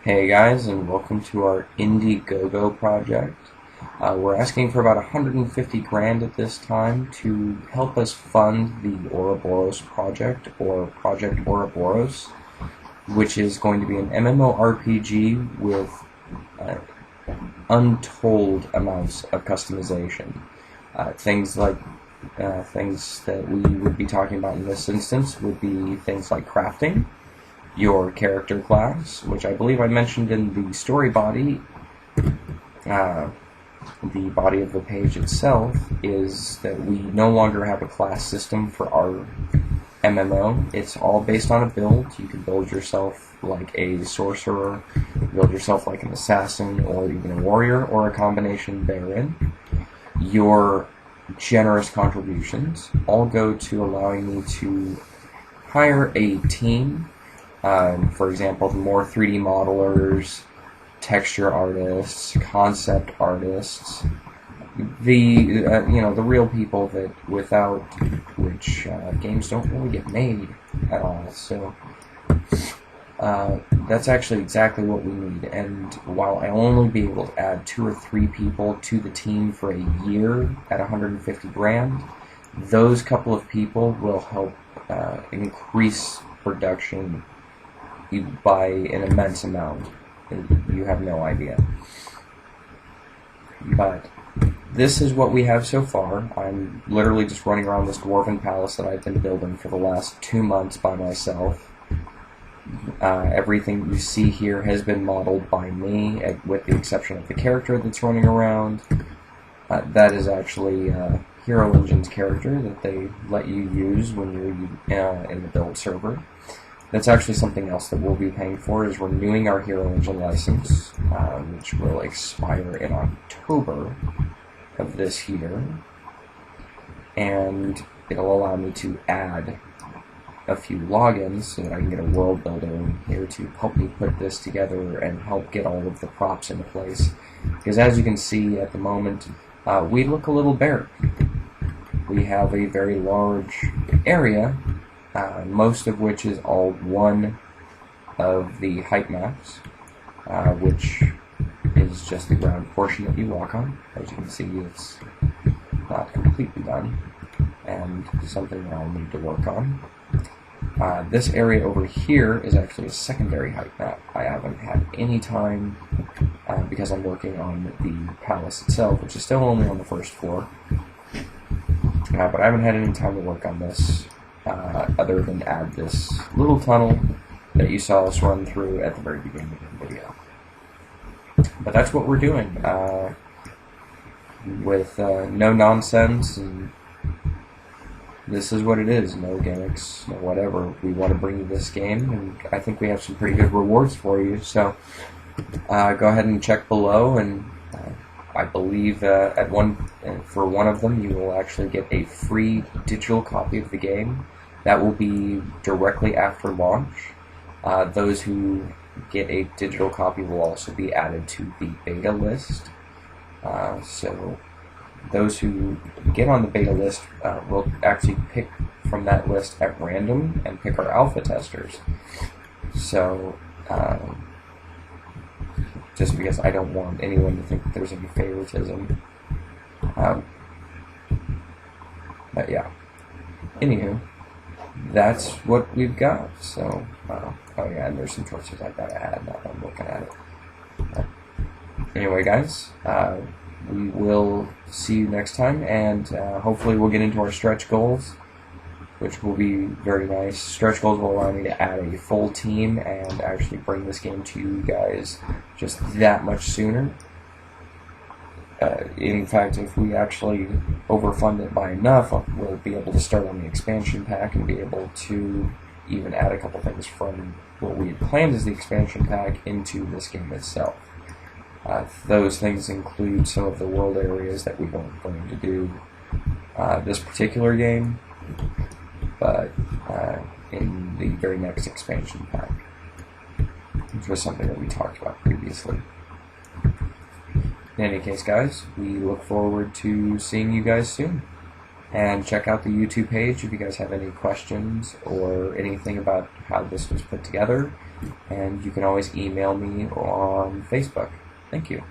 Hey guys, and welcome to our Indiegogo project. We're asking for about 150 grand at this time to help us fund the Ouroboros project, or Project Ouroboros, which is going to be an MMORPG with uh, untold amounts of customization. Things like things that we would be talking about in this instance would be things like crafting, your character class, which I believe I mentioned in the story body. The body of the page itself is that we no longer have a class system for our MMO. It's all based on a build. You can build yourself like a sorcerer, build yourself like an assassin, or even a warrior, or a combination therein. Your generous contributions all go to allowing me to hire a team. For example, the more 3D modelers, texture artists, concept artists, the real people that without which games don't really get made at all. So that's actually exactly what we need. And while I only be able to add 2 or 3 people to the team for a year at 150 grand, those couple of people will help increase production by an immense amount. You have no idea. But this is what we have so far. I'm literally just running around this dwarven palace that I've been building for the last 2 months by myself. Everything you see here has been modeled by me, with the exception of the character that's running around. That is actually Hero Engine's character that they let you use when you're in the build server. That's actually something else that we'll be paying for, is renewing our Hero Engine license, which will expire in October of this year. And it'll allow me to add a few logins so that I can get a world builder in here to help me put this together and help get all of the props into place. Because as you can see at the moment, we look a little bare. We have a very large area, most of which is all one of the height maps, which is just the ground portion that you walk on. As you can see, it's not completely done, and something that I'll need to work on. This area over here is actually a secondary height map. I haven't had any time, because I'm working on the palace itself, which is still only on the first floor, but I haven't had any time to work on this. Other than add this little tunnel that you saw us run through at the very beginning of the video. But that's what we're doing, with no nonsense, and this is what it is. No gimmicks, no whatever. We want to bring you this game, and I think we have some pretty good rewards for you, so go ahead and check below, and I believe for one of them you will actually get a free digital copy of the game. That will be directly after launch. Those who get a digital copy will also be added to the beta list. So those who get on the beta list will actually pick from that list at random and pick our alpha testers. So just because I don't want anyone to think that there's any favoritism. But yeah. Anywho, that's what we've got. So, oh yeah, and there's some choices like that I had now that I'm looking at it. Anyway, guys, we will see you next time, and hopefully we'll get into our stretch goals, which will be very nice. Stretch goals will allow me to add a full team and actually bring this game to you guys just that much sooner. In fact, if we actually overfund it by enough, we'll be able to start on the expansion pack and be able to even add a couple things from what we had planned as the expansion pack into this game itself. Those things include some of the world areas that we weren't going to do this particular game, but in the very next expansion pack, which was something that we talked about previously. In any case, guys, we look forward to seeing you guys soon. And check out the YouTube page if you guys have any questions or anything about how this was put together. And you can always email me on Facebook. Thank you.